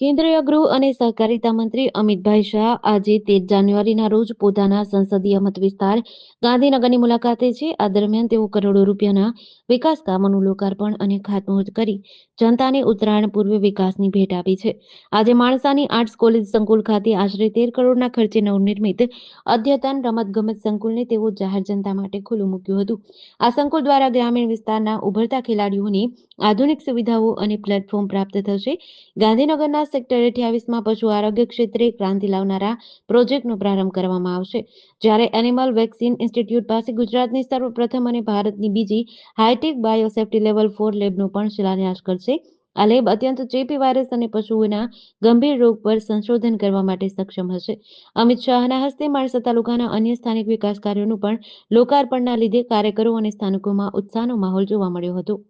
કેન્દ્રીય ગૃહ અને સહકારિતા મંત્રી અમિતભાઈ શાહ આજે 13 જાન્યુઆરીના રોજ પોતાના સંસદીય મત વિસ્તાર ગાંધીનગરની મુલાકાતે છે. આ દરમિયાન તેઓ કરોડો રૂપિયાના વિકાસ કામોનું લોકાર્પણ અને ખાતમુહૂર્ત કરી જનતાને ઉત્તરાયણ પૂર્વે વિકાસની ભેટ આપી છે. આજે માણસાની આર્ટ્સ કોલેજ સંકુલ ખાતે આશરે 13 કરોડના ખર્ચે નવનિર્મિત અદ્યતન રમતગમત સંકુલને તેઓ જાહેર જનતા માટે ખુલ્લું મૂક્યું હતું. આ સંકુલ દ્વારા ગ્રામીણ વિસ્તારના ઉભરતા ખેલાડીઓને આધુનિક સુવિધાઓ અને પ્લેટફોર્મ પ્રાપ્ત થશે. ગાંધીનગરના સેક્ટર 28માં પશુ આરોગ્ય ક્ષેત્રે ક્રાંતિ લાવનારા પ્રોજેક્ટનો પ્રારંભ કરવામાં આવશે, જ્યારે એનિમલ વેક્સિન ઇન્સ્ટિટ્યૂટ પાસે ગુજરાતની સર્વપ્રથમ અને ભારતની બીજી હાઈટેક બાયોસેફ્ટી લેવલ 4 લેબનો પણ શિલાન્યાસ કરશે. આ લેબ અત્યંત ચેપી વાયરસ અને પશુઓના ગંભીર રોગ પર સંશોધન કરવા માટે સક્ષમ હશે. અમિત શાહના હસ્તે માણસા તાલુકાના અન્ય સ્થાનિક વિકાસ કાર્યોનું પણ લોકાર્પણના લીધે કાર્યકરો અને સ્થાનિકોમાં ઉત્સાહનો માહોલ જોવા મળ્યો હતો.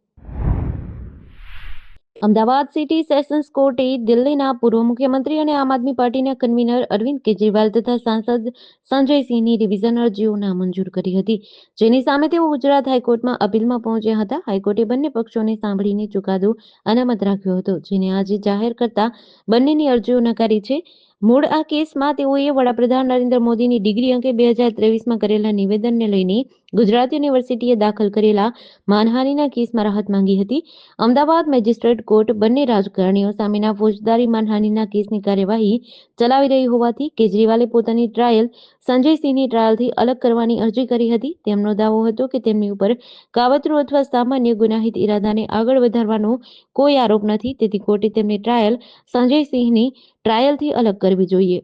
અમદાવાદ સિટી સેશન્સ કોર્ટે દિલ્હીના પૂર્વ મુખ્યમંત્રી અને આમ આદમી પાર્ટીના કન્વીનર અરવિંદ કેજરીવાલ તથા સાંસદ સંજય સિંહની રિવિઝન અરજીઓ નામંજૂર કરી હતી, જેની સામે તેઓ ગુજરાત હાઈકોર્ટમાં અપીલમાં પહોંચ્યા હતા. હાઈકોર્ટે બંને પક્ષોને સાંભળીને ચુકાદો અનામત રાખ્યો હતો, જેને આજે જાહેર કરતા બંનેની અરજીઓ નકારી છે. મૂળ આ કેસમાં તેઓએ વડાપ્રધાન નરેન્દ્ર મોદીની ડિગ્રી અંગે 2023માં કરેલા નિવેદનને લઈને ગુજરાત યુનિવર્સિટીએ દાખલ કરેલા માનહાનિના કેસમાં રાહત માંગી હતી. અમદાવાદ મેજિસ્ટ્રેટ કોર્ટ બંને રાજકારણીઓ સામેના ફોજદારી માનહાનિના કેસની કાર્યવાહી ચલાવી રહી હોવાથી કેજરીવાલે પોતાની ટ્રાયલ સંજય સિંહની ટ્રાયલથી અલગ કરવાની અરજી કરી હતી. તેમનો દાવો હતો કે તેમની ઉપર કાવતરું અથવા સામાન્ય ગુનાહિત ઇરાદાને આગળ વધારવાનો કોઈ આરોપ નથી, તેથી કોર્ટે તેમની ટ્રાયલ સંજય સિંહની ટ્રાયલથી અલગ કરવી જોઈએ.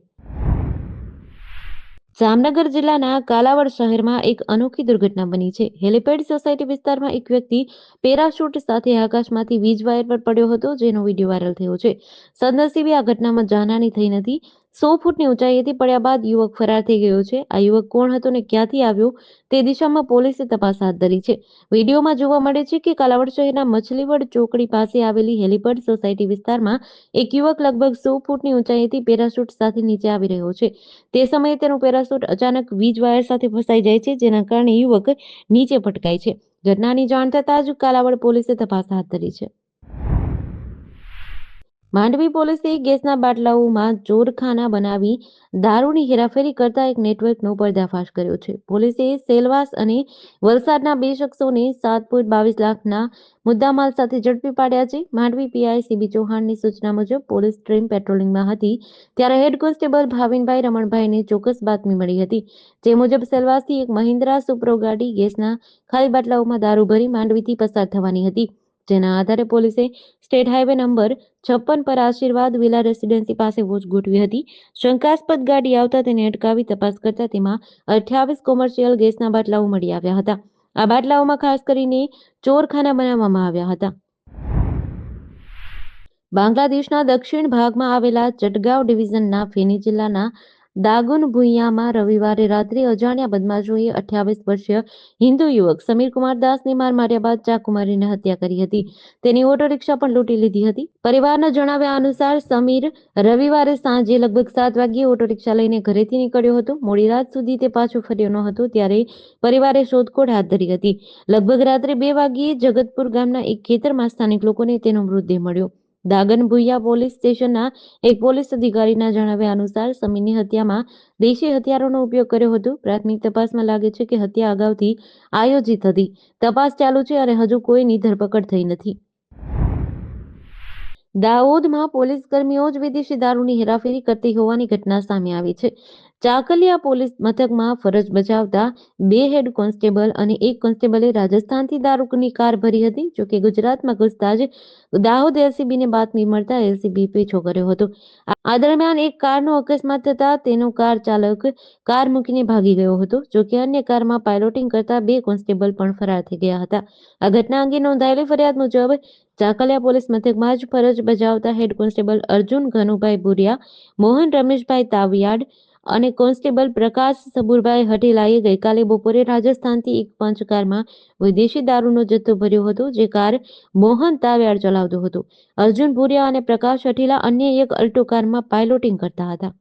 જામનગર જિલ્લાના કાલાવડ શહેરમાં એક અનોખી દુર્ઘટના બની છે. હેલીપેડ સોસાયટી વિસ્તારમાં એક વ્યક્તિ પેરાશૂટ સાથે આકાશમાંથી વીજ વાયર પર પડ્યો હતો, જેનો વિડીયો વાયરલ થયો છે. સદનસીબે આ ઘટનામાં જાનહાનિ થઈ નથી. 100 ફૂટની ઊંચાઈએથી પડ્યા બાદ યુવક ફરાર થઈ ગયો છે. આ યુવક કોણ હતો ને ક્યાંથી આવ્યો તે દિશામાં પોલીસે તપાસ હાથ ધરી છે. વિડીયોમાં જોવા મળે છે કે કાલાવડ શહેરના મછલીવડ ચોકડી પાસે આવેલી હેલીપેડ સોસાયટી વિસ્તારમાં એક યુવક લગભગ 100 ફૂટની ઊંચાઈએથી પેરાશૂટ સાથે નીચે આવી રહ્યો છે. તે સમયે તેનું પેરાશૂટ અચાનક વીજ વાયર સાથે ફસાઈ જાય છે, જેના કારણે યુવક નીચે પટકાય છે. ઘટનાની જાણ થતાં જ કાલાવડ પોલીસે તપાસ હાથ ધરી છે. માંડવી પોલીસે ગેસના બાટલાઓમાં ચોરખાના બનાવી દારૂની હેરાફેરી કરતા એક નેટવર્કનો પર્દાફાશ કર્યો છે. પોલીસે સેલવાસ અને વલસાડના 2 શખ્સોને 7.22 લાખના મુદ્દામાલ સાથે ઝડપી પાડ્યા છે. માંડવી પીઆઈ સીબી ચૌહાણની સૂચના મુજબ પોલીસ ટીમ પેટ્રોલિંગમાં હતી, ત્યારે હેડ કોન્સ્ટેબલ ભાવિનભાઈ રમણભાઈને ચોક્કસ બાતમી મળી હતી. જે મુજબ સેલવાસથી એક મહિન્દ્રા સુપ્રો ગાડી ગેસના ખાલી બાટલાઓમાં દારૂ ભરી માંડવીથી પસાર થવાની હતી, જેના આધારે પોલીસે સ્ટેટ હાઈવે નંબર 56 પર આશીર્વાદ વિલા રેસિડેન્સી પાસે વોચ ગોઠવી હતી. શંકાસ્પદ ગાડી આવતા તેને અટકાવી તપાસ કરતા તેમાં 28 કોમર્શિયલ ગેસના બાટલાઓ મળી આવ્યા હતા. આ બાટલાઓમાં ખાસ કરીને ચોરખાના બનાવવામાં આવ્યા હતા. બાંગ્લાદેશના દક્ષિણ ભાગમાં આવેલા ચટગાંવ ડિવિઝનના ફેની જિલ્લાના દાગુન ભુઈયામાં રવિવારે રાત્રે અજાણ્યા બદમાશોએ 28 વર્ષીય હિન્દુ યુવક સમીરકુમાર દાસને માર માર્યા બાદ ચાકુ મારીને હત્યા કરી હતી. તેની ઓટો રિક્ષા પણ લૂંટી લીધી હતી. પરિવારના જણાવ્યા અનુસાર સમીર રવિવારે સાંજે લગભગ 7 વાગ્યે ઓટો રિક્ષા લઈને ઘરેથી નીકળ્યો હતો. મોડી રાત સુધી તે પાછો ફર્યો ન હતો, ત્યારે પરિવારે શોધખોળ હાથ ધરી હતી. લગભગ રાત્રે 2 વાગ્યે જગતપુર ગામના એક ખેતરમાં સ્થાનિક લોકોને તેનો મૃતદેહ મળ્યો. દાગન ભુઈયા પોલીસ સ્ટેશનના એક પોલીસ અધિકારીના જણાવ્યા અનુસાર સમીરની હત્યામાં દેશી હથિયારોનો ઉપયોગ કર્યો હતો. પ્રાથમિક તપાસમાં લાગે છે કે હત્યા અગાઉથી આયોજિત હતી. તપાસ ચાલુ છે અને હજુ કોઈની ધરપકડ થઈ નથી. દાહોદમાં પોલીસ કર્મીઓ જ વિદેશી દારૂની હેરાફેરી કરતી હોવાની ઘટના સામે આવી છે. ચાકલિયા પોલીસ મથકમાં ફરજ બજાવતા 2 હેડ કોન્સ્ટેબલ અને 1 કોન્સ્ટેબલે રાજસ્થાનથી દારૂની કાર ભરી હતી. જોકે ગુજરાતમાં ઘૂસતા જ દાહોદ એલસીબીને બાતમી મળતા એલસીબી પીછો કર્યો હતો. આ દરમિયાન એક કારનો અકસ્માત થતા તેનો કાર ચાલક કાર મૂકીને ભાગી ગયો હતો. જોકે અન્ય કારમાં પાયલોટિંગ કરતા 2 કોન્સ્ટેબલ પણ ફરાર થઈ ગયા હતા. આ ઘટના અંગે નોંધાયેલી ફરિયાદ મુજબ ચાકલિયા પોલીસ મથકમાં જ ફરજ બજાવતા હેડ કોન્સ્ટેબલ અર્જુન ઘનુભાઈ ભુરિયા, મોહન રમેશભાઈ તાવિયાડ અને કોન્સ્ટેબલ પ્રકાશ સબુરભાઈ હઠેલાએ ગઈકાલે બપોરે રાજસ્થાનથી એક પંચ કારમાં વિદેશી દારૂનો જથ્થો ભર્યો હતો, જે કાર મોહન તાવિયાડ ચલાવતો હતો. અર્જુન ભુરિયા અને પ્રકાશ હઠેલા અન્ય એક અલ્ટો કારમાં પાયલોટિંગ કરતા હતા.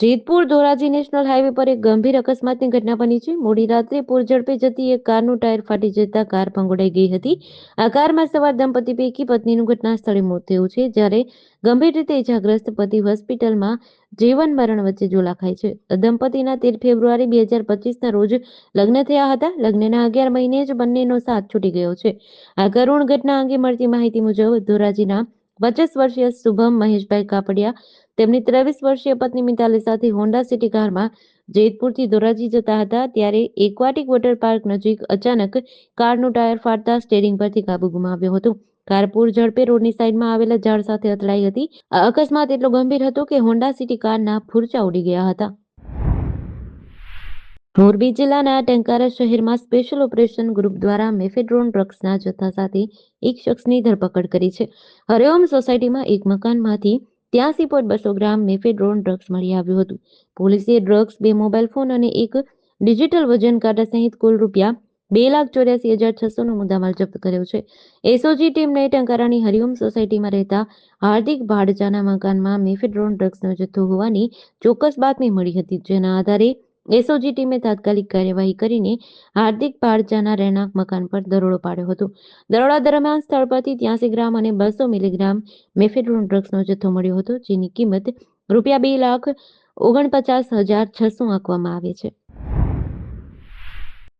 જેતપુર ધોરાજી નેશનલ હાઈવે પર એક ગંભીર અકસ્માતની ઘટના બની છે. મોડી રાત્રે પૂરઝડપે જતી એક કારનું ટાયર ફાટી જતા કાર ભંગોળાઈ ગઈ હતી. આ કારમાં સવાર દંપતી પૈકી પત્નીનું ઘટના સ્થળે મોત થયું છે, જ્યારે ગંભીર રીતે ઇજાગ્રસ્ત પતિ હોસ્પિટલમાં જીવન મરણ વચ્ચે ઝોલા ખાય છે. દંપતીના 13 ફેબ્રુઆરી 2025ના રોજ લગ્ન થયા હતા. લગ્નના 11 મહિને જ બંનેનો સાથ છૂટી ગયો છે. આ કરુણ ઘટના અંગે મળતી માહિતી મુજબ ધોરાજીના 25 વર્ષીય શુભમ મહેશભાઈ કાપડિયા તેમની 23 વર્ષીય પત્ની મિતાલી સાથે હોન્ડા સિટી કારમાં જેતપુરથી ધોરાજી જતા હતા, ત્યારે એક્વાટિક વોટર પાર્ક નજીક અચાનક કારનું ટાયર ફાટતા સ્ટીયરિંગ પરથી કાબુ ગુમાવ્યો હતો. કાર પૂરઝડપે રોડની સાઈડમાં આવેલા ઝાડ સાથે અથડાઈ હતી. આ અકસ્માત એટલો ગંભીર હતો કે હોન્ડા સિટી કારના ફૂરચા ઉડી ગયા હતા. મોરબી જિલ્લાના ટંકારા શહેરમાં સ્પેશિયલ ઓપરેશન ગ્રુપ દ્વારા મેફેડ્રોન ડ્રગ્સના જથ્થા સાથે એક શખ્સની ધરપકડ કરી છે. હરિઓમ સોસાયટીમાં એક મકાનમાંથી 83.200 ગ્રામ મેફેડ્રોન ડ્રગ્સ મળી આવ્યું હતું. પોલીસે ડ્રગ્સ, 2 મોબાઈલ ફોન અને એક ડિજિટલ વજન કાંટા સહિત કુલ રૂપિયા 2,84,600નો મુદ્દામાલ જપ્ત કર્યો છે. એસઓજી ટીમને ટંકારાની હરિઓમ સોસાયટીમાં રહેતા હાર્દિક ભાડજાના મકાનમાં મેફેડ્રોન ડ્રગ્સનો જથ્થો હોવાની ચોક્કસ બાતમી મળી હતી, જેના આધારે એસઓજી ટીમે તાત્કાલિક કાર્યવાહી કરીને હાર્દિક ભાડજાના રહેણાંક મકાન પર દરોડો પાડ્યો હતો. દરોડા દરમિયાન સ્થળ પરથી 83 ગ્રામ અને 200 મિલીગ્રામ મેફેડ્રોન ડ્રગ્સનો જથ્થો મળ્યો હતો, જેની કિંમત રૂપિયા 2,49,600 આંકવામાં આવે છે.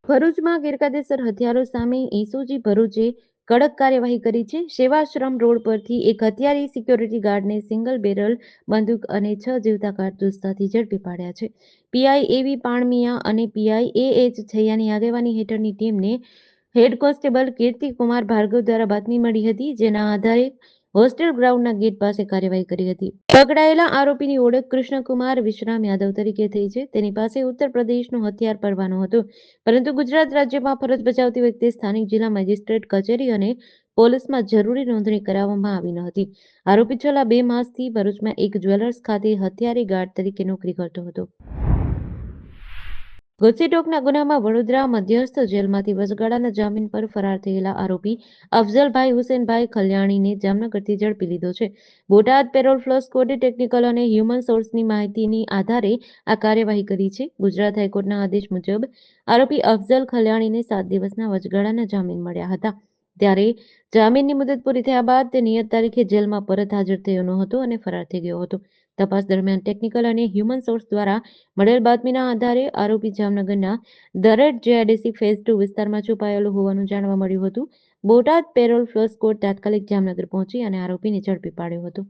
ભરૂચમાં ગેરકાયદેસર હથિયારો સામે એસઓજી ભરૂચે કડક કાર્યવાહી કરી છે. સેવાશ્રમ રોડ પરથી એક હથિયારી સિક્યોરિટી ગાર્ડને સિંગલ બેરલ બંદૂક અને 6 જીવતા કારતૂસ સાથે ઝડપી પાડ્યા છે. પીઆઈ એવી પાણમિયા અને પીઆઈ એએચ છૈયાની આગેવાની હેઠળની ટીમને હેડ કોન્સ્ટેબલ કીર્તિકુમાર ભાર્ગવ દ્વારા બાતમી મળી હતી, જેના આધારે હોસ્ટેલ ગ્રાઉન્ડના ગેટ પાસે કાર્યવાહી કરી હતી. પકડાયેલા આરોપીની ઓળખ કૃષ્ણકુમાર વિશ્રામ યાદવ તરીકે થઈ છે. તેની પાસે ઉત્તર પ્રદેશનો હથિયાર પરવાનો હતો, પરંતુ ગુજરાત રાજ્યમાં ફરજ બજાવતી વખતે સ્થાનિક જિલ્લા મેજિસ્ટ્રેટ કચેરી અને પોલીસમાં જરૂરી નોંધણી કરાવવામાં આવી ન હતી. આરોપી છેલ્લા 2 માસથી ભરૂચમાં એક જ્વેલર્સ ખાતે હથિયારી ગાર્ડ તરીકે નોકરી કરતો હતો. ગુજસીટોકના ગુનામાં વડોદરા મધ્યસ્થ જેલમાંથી વચગાળાના જામીન પર ફરાર થયેલા આરોપી અફઝલભાઈ હુસેનભાઈ ખલ્યાણીને જામનગરથી ઝડપી લીધો છે. બોટાદ પેરોલ ફ્લો સ્કોડે ટેકનિકલ અને હ્યુમન સોર્સની માહિતીની આધારે આ કાર્યવાહી કરી છે. ગુજરાત હાઈકોર્ટના આદેશ મુજબ આરોપી અફઝલ ખલ્યાણીને 7 દિવસના વચગાળાના જામીન મળ્યા હતા. ત્યારે જામીનની મુદત પૂરી થયા બાદ તે નિયત તારીખે જેલમાં પરત હાજર થયો ન હતો અને ફરાર થઈ ગયો હતો. તપાસ દરમિયાન ટેકનિકલ અને હ્યુમન સોર્સ દ્વારા મળેલ બાતમીના આધારે આરોપી જામનગરના દરેડ જેઆઈડીસી ફેઝ 2 વિસ્તારમાં છુપાયેલો હોવાનું જાણવા મળ્યું હતું. બોટાદ પેરોલ ફ્લો સ્કોડ તાત્કાલિક જામનગર પહોંચી અને આરોપીને ઝડપી પાડ્યો હતો.